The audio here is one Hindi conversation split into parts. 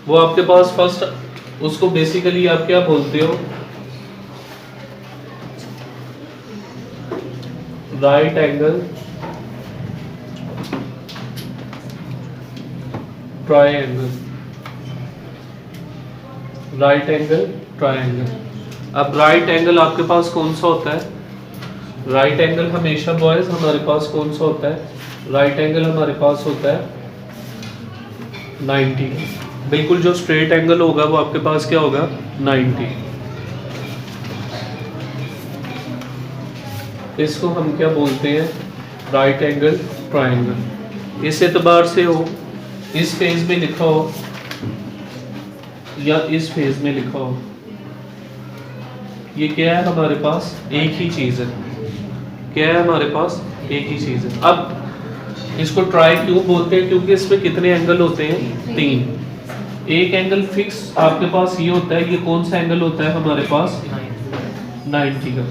वो आपके पास फर्स्ट, उसको बेसिकली आप क्या बोलते हो, right angle triangle, right angle triangle. अब राइट एंगल आपके पास कौन सा होता है? राइट एंगल हमेशा बॉयज हमारे पास कौन सा होता है? राइट एंगल हमारे पास होता है 90। बिल्कुल जो स्ट्रेट एंगल होगा वो आपके पास क्या होगा? 90। इसको हम क्या बोलते हैं? Right angle triangle. इस एतबार से हो, इस फेज में लिखा हो या इस फेज में लिखा हो, ये क्या है हमारे पास? एक ही चीज है। क्या है हमारे पास? एक ही चीज है। अब इसको ट्राई क्यों बोलते हैं? क्योंकि इसमें कितने एंगल होते हैं? 3। एक एंगल फिक्स आपके पास ये होता है, ये कौन सा एंगल होता है हमारे पास? 90 का।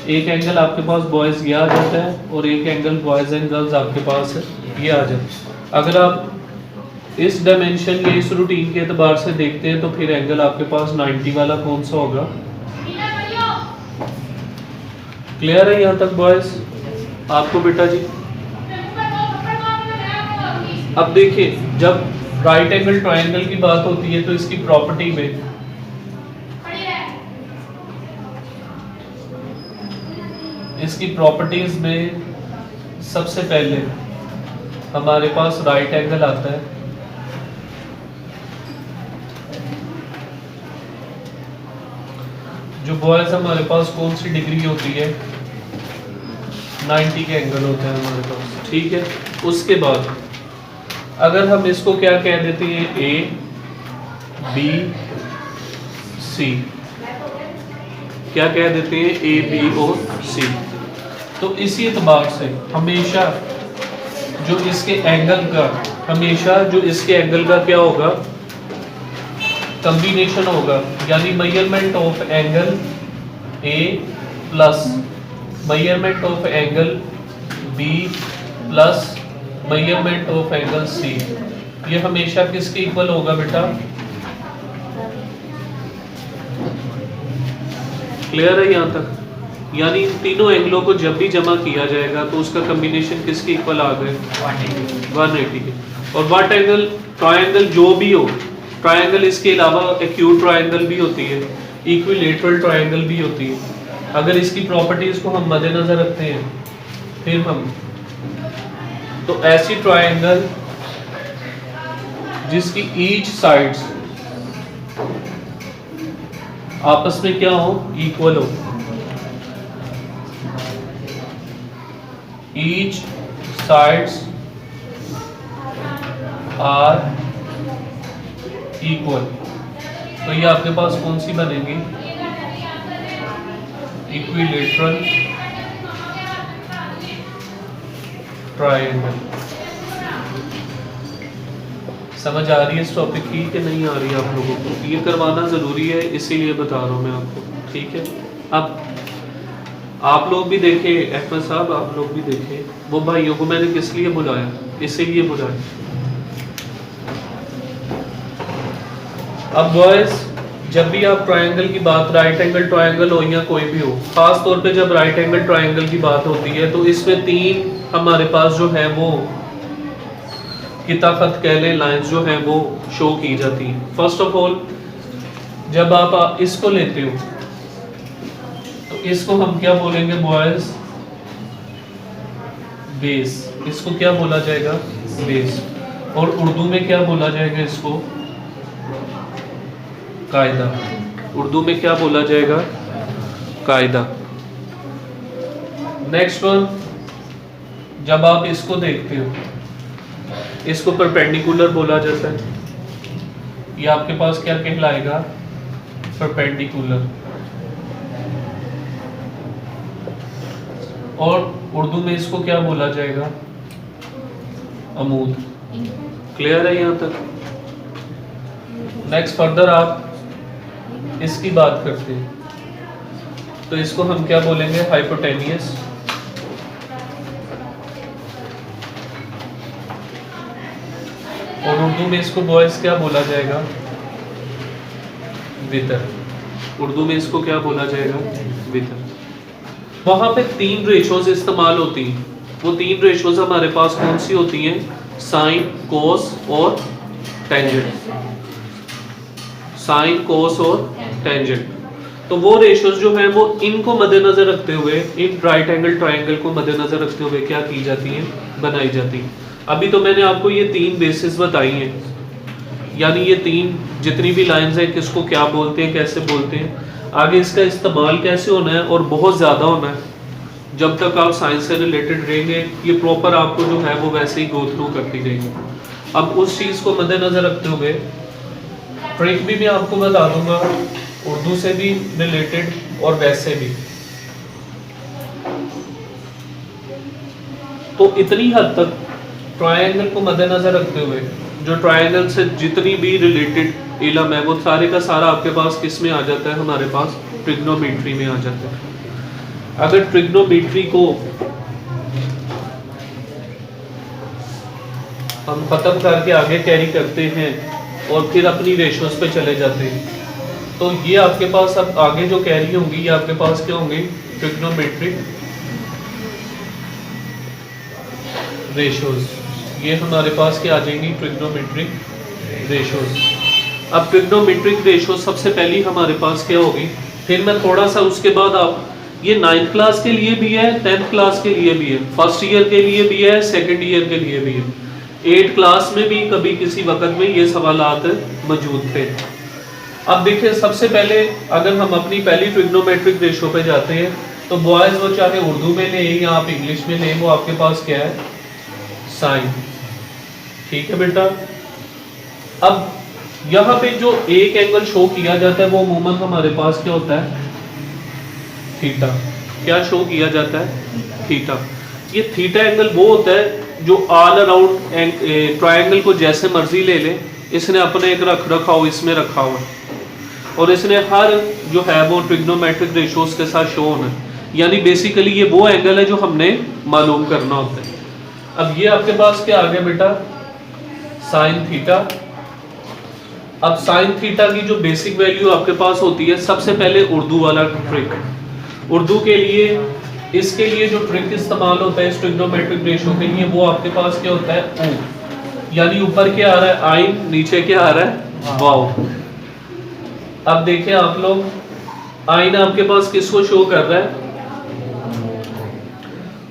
एक एंगल आपके पास बॉयज ये आ जाता है और एक एंगल बॉयज एंड गर्ल्स आपके पास ये आ जाता है। अगर आप इस डायमेंशन या इस रूटीन के एतबार से देखते हैं तो फिर एंगल आपके पास 90 वाला कौन सा होगा? क्लियर है यहाँ तक बॉयज आपको बेटा जी? अब देखिए, जब राइट एंगल ट्रायंगल की बात होती है तो इसकी प्रॉपर्टी में इसकी प्रॉपर्टीज में सबसे पहले हमारे पास राइट एंगल आता है। जो बॉयज हमारे पास कौन सी डिग्री होती है? 90 के एंगल होते हैं हमारे पास, ठीक है। उसके बाद अगर हम इसको क्या कह देते हैं? ए बी सी, क्या कह देते हैं? ए बी और सी। तो इसी एतबार से हमेशा जो इसके एंगल का, हमेशा जो इसके एंगल का क्या होगा? कॉम्बिनेशन होगा, यानी measurement of angle A plus measurement of angle B plus measurement of angle C, ये हमेशा किसके इक्वल होगा बेटा? क्लियर है यहाँ तक? यानी इन तीनों एंगलों को जब भी जमा किया जाएगा तो उसका कॉम्बिनेशन किसके इक्वल आ गए? 180 के। और व्हाट एंगल ट्रायंगल जो भी हो, ट्रायंगल इसके अलावा एक्यूट ट्रायंगल भी होती है, इक्विलेटरल ट्रायंगल भी होती है। अगर इसकी प्रॉपर्टीज को हम मद्देनजर रखते हैं फिर हम तो ऐसी ट्रायंगल जिसकी ईच साइड्स आपस में क्या हो? इक्वल हो। ईच साइड्स आर इक्वल, तो ये आपके पास कौन सी बनेगी? Equilateral triangle. समझ आ रही है इस टॉपिक की कि नहीं आ रही है आप लोगों को? ये करवाना ज़रूरी है, इसीलिए बता रहा हूँ मैं आपको, ठीक है। अब आप लोग भी देखें, अहमद साहब आप लोग भी देखें, वो भाइयों को मैंने किस लिए बुलाया? इसीलिए बुलाया। अब बॉयज, जब भी आप ट्रायंगल की बात, राइट एंगल ट्रायंगल हो या कोई भी हो, खास तौर पे जब राइट एंगल ट्रायंगल की बात होती है तो इसमें 3 हमारे पास जो है वो किताफत कह लें, लाइंस जो है वो शो की जाती हैं। फर्स्ट ऑफ ऑल जब आप इसको लेते हो तो इसको हम क्या बोलेंगे बॉयज? बेस। इसको क्या बोला जाएगा? बेस। और उर्दू में क्या बोला जाएगा इसको? कायदा। उर्दू में क्या बोला जाएगा? कायदा। नेक्स्ट वन, जब आप इसको देखते हो इसको परपेंडिकुलर बोला जाता है। ये आपके पास क्या कहलाएगा? परपेंडिकुलर। और उर्दू में इसको क्या बोला जाएगा? अमूद। क्लियर है यहाँ तक? नेक्स्ट फर्दर आप इसकी बात करते हैं तो इसको हम क्या बोलेंगे? हाइपोटेनियस। और उर्दू में इसको बॉयज क्या बोला जाएगा? वितर। उर्दू में इसको क्या बोला जाएगा? वितर। वहां पे 3 रेशोज इस्तेमाल होती हैं। वो 3 रेशोज हमारे पास कौन सी होती हैं? साइन, कोस और टेंजेंट। साइन, कोस और टेंजेंट। तो वो रेशोज जो है वो इनको मद्देनजर रखते हुए, इन राइट एंगल ट्रायंगल को मद्देनजर रखते हुए क्या की जाती हैं? बनाई जाती हैं। अभी तो मैंने आपको ये 3 बेसिस बताई हैं, यानी ये 3 जितनी भी लाइंस हैं किसको क्या बोलते हैं, कैसे बोलते हैं, आगे इसका इस्तेमाल कैसे होना है और बहुत ज़्यादा होना है। जब तक आप साइंस से रिलेटेड रहेंगे ये प्रॉपर आपको जो है वो वैसे ही गो थ्रू करती रहेंगे। अब उस चीज़ को मद्देनजर रखते हुए ट्रिक भी मैं आपको बता दूंगा, उर्दू से भी रिलेटेड और वैसे भी। तो इतनी हद तक ट्रायंगल को मद्देनजर रखते हुए जो ट्रायंगल से जितनी भी रिलेटेड इल्म है वो सारे का सारा आपके पास किस में आ जाता है? हमारे पास ट्रिग्नोमेट्री में आ जाता है। अगर ट्रिग्नोमेट्री को हम खत्म करके आगे कैरी करते हैं और फिर अपनी रेशोज पे चले जाते हैं, तो ये आपके पास अब आगे जो कैरी होंगी ये आपके पास क्या होंगी? Trigonometric ratios. ये हमारे पास क्या आ जाएंगी? Trigonometric ratios. अब ट्रिग्नोमेट्रिक रेशोज सबसे पहली हमारे पास क्या होगी? फिर मैं थोड़ा सा उसके बाद आप ये 9th क्लास के लिए भी है, 10th क्लास के लिए भी है, फर्स्ट ईयर के लिए भी है, सेकंड ईयर के लिए भी है, 8th क्लास में भी कभी किसी वक्त में ये सवालात मौजूद थे। अब देखिए सबसे पहले अगर हम अपनी पहली ट्रिग्नोमेट्रिक रेशो पे जाते हैं तो बॉयज वो चाहे उर्दू में लें या आप इंग्लिश में लें, वो आपके पास क्या है? साइन। ठीक है बेटा। अब यहाँ पे जो एक एंगल शो किया जाता है वो अमूमन हमारे पास क्या होता है? थीटा। क्या शो किया जाता है? थीटा। ये थीटा एंगल वो होता है जो ऑल अराउंड ट्रायंगल को जैसे मर्जी ले ले, इसने अपने एक रखाव इसमें रखा हुआ है और इसने हर जो है वो ट्रिग्नोमेट्रिक रेशोज के साथ शो होना है। यानी बेसिकली ये वो एंगल है जो हमने मालूम करना होता है। अब ये आपके पास क्या आ गया बेटा? Sine theta. अब साइन थीटा की जो बेसिक वैल्यू आपके पास होती है, सबसे पहले उर्दू वाला ट्रिक। उर्दू के लिए इसके लिए जो ट्रिक इस्तेमाल होता है इस ट्रिग्नोमेट्रिक रेशो के लिए, वो आपके पास क्या होता है? ओ। यानी ऊपर क्या आ रहा है? आइन, नीचे क्या आ रहा है? वाव। अब देखिए आप लोग, आइन आपके पास किसको शो कर रहा है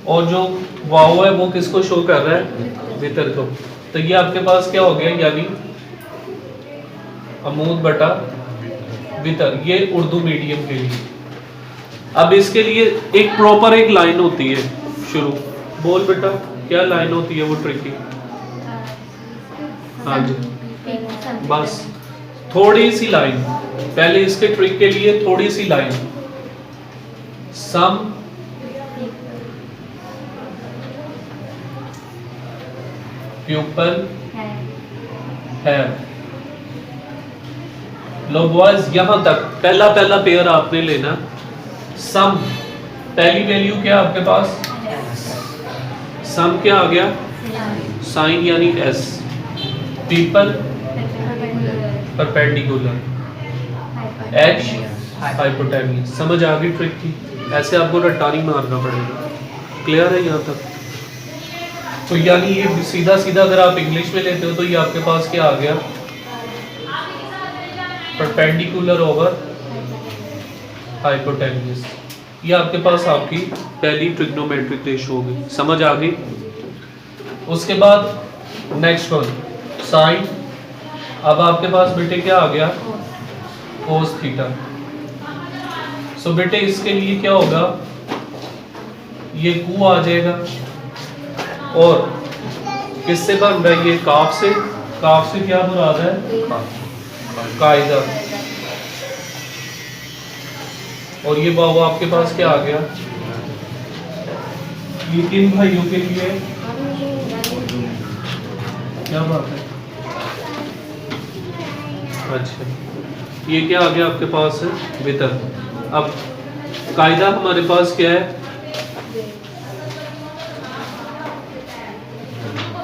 और जो वाव है वो किसको शो कर रहा है? वितर को। तो ये आपके पास क्या हो गया? यानी अमूद बटा वितर। ये उर्दू मीडियम के लिए। अब इसके लिए एक प्रॉपर एक लाइन होती है शुरू। बोल बेटा क्या लाइन होती है वो ट्रिक की? हाँ जी, बस थोड़ी सी लाइन। पहले इसके ट्रिक के लिए थोड़ी सी लाइन। सम प्यूपल है। लो बॉयज यहां तक पहला पेयर आपने लेना। सम पहली वैल्यू क्या आपके पास? सम क्या आ गया? साइन यानी S. People perpendicular, H hypotenuse. समझ आ गई ट्रिक की? ऐसे आपको रट्टा नहीं मारना पड़ेगा। क्लियर है यहाँ तक? तो यानी ये सीधा सीधा अगर आप इंग्लिश में लेते हो तो ये आपके पास क्या आ गया? Perpendicular over hypotenuse. ये आपके पास आपकी पहली ट्रिग्नोमेट्रिक रेशो होगी। समझ आ गई? उसके बाद नेक्स्ट वन साइन। अब आपके पास बेटे क्या आ गया? Cos theta. सो बेटे इसके लिए क्या होगा? ये कू आ जाएगा और किससे बन रहा है? ये काफ से। काफ से क्या मुराद है? कायदा। और ये बाबू आपके पास क्या आ गया? ये किन भाइयों के लिए? क्या बात है? अच्छा, ये क्या आ गया आपके पास? वितर। अब कायदा हमारे पास क्या है?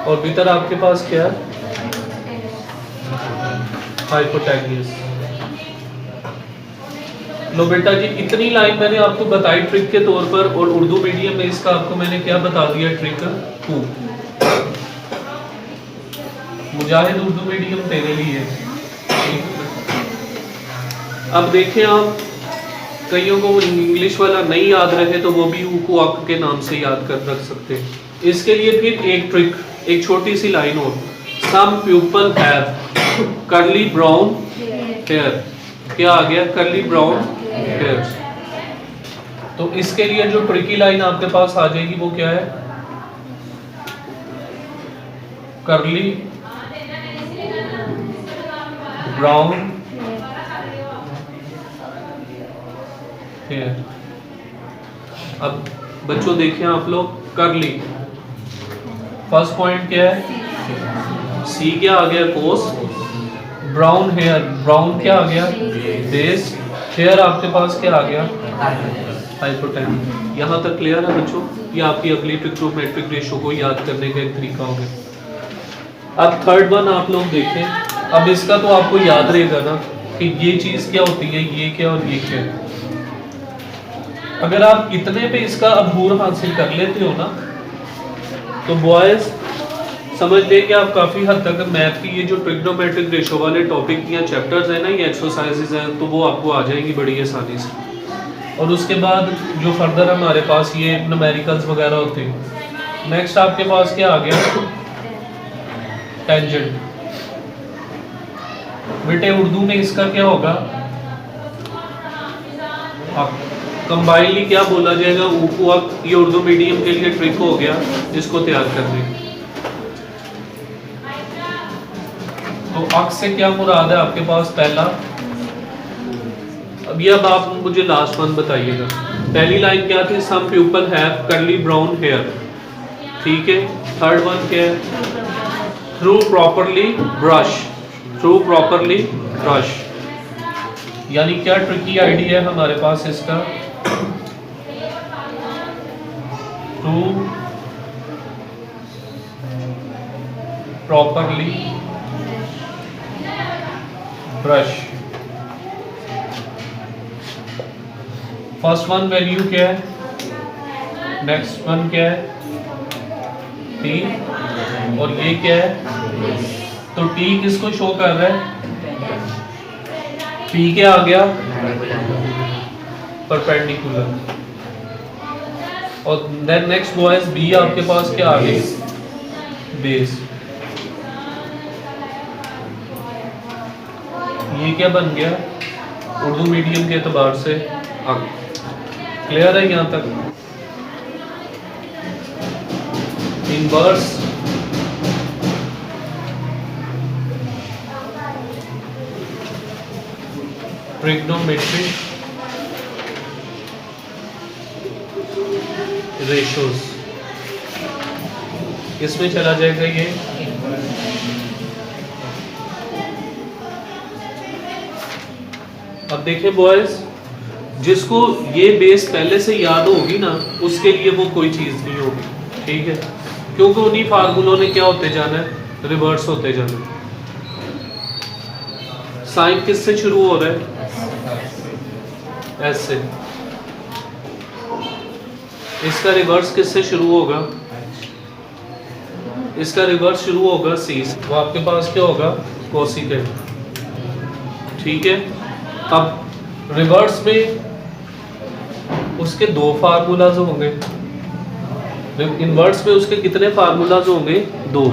और वितर आपके पास क्या है? हाइपोटेन्यूस। लो बेटा जी, इतनी लाइन मैंने आपको बताई ट्रिक के तौर पर, और उर्दू मीडियम में इसका आपको मैंने क्या बता दिया trick two. Mujahid Urdu medium तेरे लिए। अब देखें आप, कईयों को इंग्लिश वाला नहीं याद रहे तो वो भी ऊकू अक के नाम से याद कर रख सकते हैं। इसके लिए फिर एक ट्रिक, एक छोटी सी लाइन और, some people have curly brown hair. क्या आ गया? Curly brown hair. तो इसके लिए जो ट्रिकी लाइन आपके पास आ जाएगी वो क्या है? Curly brown hair. अब बच्चों देखें आप लोग, कर्ली फर्स्ट पॉइंट क्या है? सी क्या आ गया? कोस। ब्राउन हेयर, ब्राउन क्या आ गया? बेस। हेयर आपके पास क्या आ गया? हाइपोटेन्यूस। यहाँ तक क्लियर है बच्चों? ये आपकी अगली ट्रिग्नोमेट्रिक रेशो को याद करने का एक तरीका हो गया। अब थर्ड वन आप लोग देखें। अब इसका तो आपको याद रहेगा ना कि ये चीज क्या होती है, ये क्या और ये क्या है। अगर आप इतने पे इसका अबूर हासिल कर लेते हो ना, तो बॉयज समझ लें कि आप काफ़ी हद तक मैथ की ये जो ट्रिग्नोमेट्रिक रेशो वाले टॉपिक या चैप्टर्स हैं ना, ये एक्सरसाइजेज हैं, तो वो आपको आ जाएंगी बड़ी आसानी से। और उसके बाद जो फर्दर हमारे पास ये न्यूमेरिकल्स वगैरह होते हैं। नेक्स्ट आपके पास क्या आ गया? टेंजेंट। बेटे उर्दू में इसका क्या होगा? कंबाइनली क्या बोला जाएगा? ऊकू अक। ये उर्दू मीडियम के लिए ट्रिक हो गया जिसको तैयार करने। तो अक से क्या मुराद है आपके पास? पहला। अब आप मुझे लास्ट वन बताइएगा। पहली लाइन क्या थी? Some people have curly brown hair. ठीक है। थर्ड वन क्या है? Through properly brush. Through properly brush. यानी क्या ट्रिकी आइडिया है हमारे पास इसका? Through properly brush. First one value क्या है? नेक्स्ट वन क्या है? टी। और ये क्या है? तो टी किसको शो कर रहा है? पी क्या आ गया? परपेंडिकुलर। और देन नेक्स्ट बॉयज बी आपके पास क्या आ गई? बेस। ये क्या बन गया उर्दू मीडियम के एतबार से? क्लियर है यहाँ तक? इनवर्स ट्रिग्नोमेट्रिक रेशोज, इसमें चला जाएगा ये। अब देखें बॉयज, जिसको ये बेस पहले से याद होगी ना, उसके लिए वो कोई चीज नहीं होगी। ठीक है, क्योंकि उन्हीं फार्मूलों ने क्या होते जाना है? रिवर्स होते जाना है। साइन किससे शुरू हो रहा है? एस से। इसका रिवर्स किससे शुरू होगा? इसका रिवर्स शुरू होगा सी से। वो आपके पास क्या होगा? कोसिकेंट। ठीक है। अब रिवर्स में उसके दो फार्मूलाज होंगे। इनवर्स में उसके कितने फार्मूलाज होंगे? दो।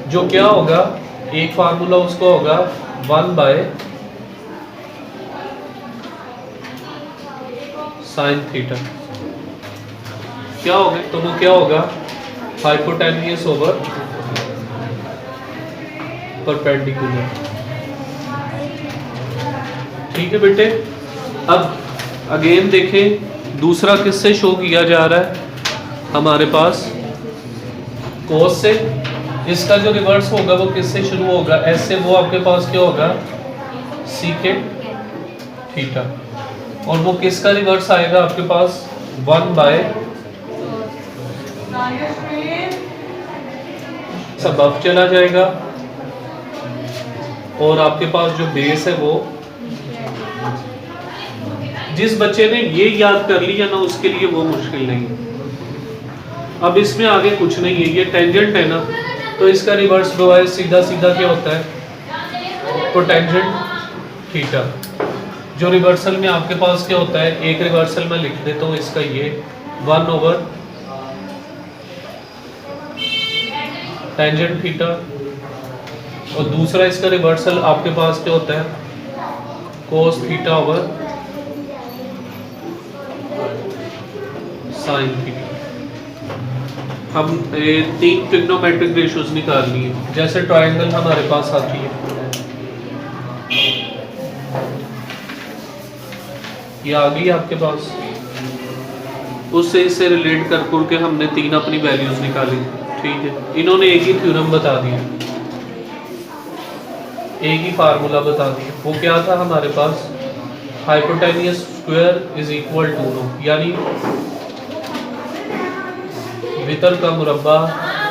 जो क्या होगा? एक फार्मूला उसको होगा 1 बाय साइन थीटा। क्या होगा? तो वो क्या होगा? Hypotenuse over perpendicular. ठीक है बेटे। अब अगेन देखें, दूसरा किससे शो किया जा रहा है हमारे पास? कोस से। इसका जो रिवर्स होगा वो किससे शुरू होगा? एस से। वो आपके पास क्या होगा? Secant theta. और वो किसका रिवर्स आएगा आपके पास? 1 बाय सब अब चला जाएगा और आपके पास जो बेस है वो, जिस बच्चे ने ये याद कर लिया ना उसके लिए वो मुश्किल नहीं है। अब इसमें आगे कुछ नहीं है, ये टेंजेंट है ना, तो इसका रिवर्स बॉयज सीधा सीधा क्या होता है, कोटेंजेंट थीटा। जो रिवर्सल में आपके पास क्या होता है, एक रिवर्सल में लिख देता हूँ इसका, ये 1/, टेंजेंट थीटा, और दूसरा इसका रिवर्सल आपके पास क्या होता है, cos theta over sine theta. हम 3 ट्रिग्नोमेट्रिक रेशियोज निकालनी है, जैसे ट्रायंगल हमारे पास आती है, ये आ गई आपके पास, उससे इससे रिलेट कर के हमने 3 अपनी वैल्यूज निकाली, ठीक है। इन्होंने एक ही थ्योरम बता दिया, एक ही फार्मूला बता दिया, वो क्या था हमारे पास, hypotenuse square is equal to know, यानी वितर का मुरब्बा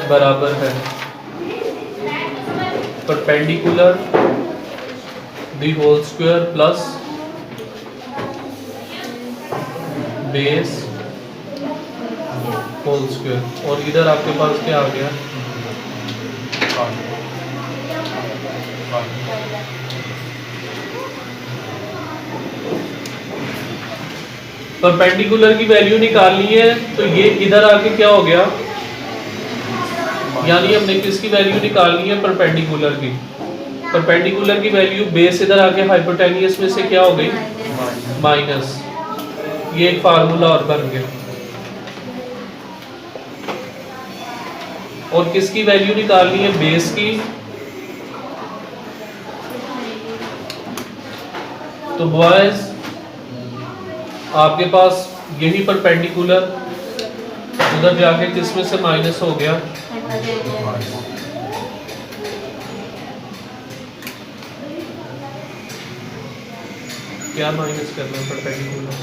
बराबर है perpendicular the whole square plus base whole square, और इधर आपके पास क्या आ गया, परपेंडिकुलर की वैल्यू निकालनी है, तो ये इधर आके क्या हो गया, यानी हमने किसकी वैल्यू निकालनी है, परपेंडिकुलर की। परपेंडिकुलर की वैल्यू बेस इधर आके हाइपोटेन्यूस में से क्या हो गई, माइनस, ये एक फार्मूला और बन गया। और किसकी वैल्यू निकालनी है, बेस की, तो बॉयज आपके पास यही परपेंडिकुलर उधर जाके किसमें से माइनस हो गया, क्या माइनस करना है परपेंडिकुलर,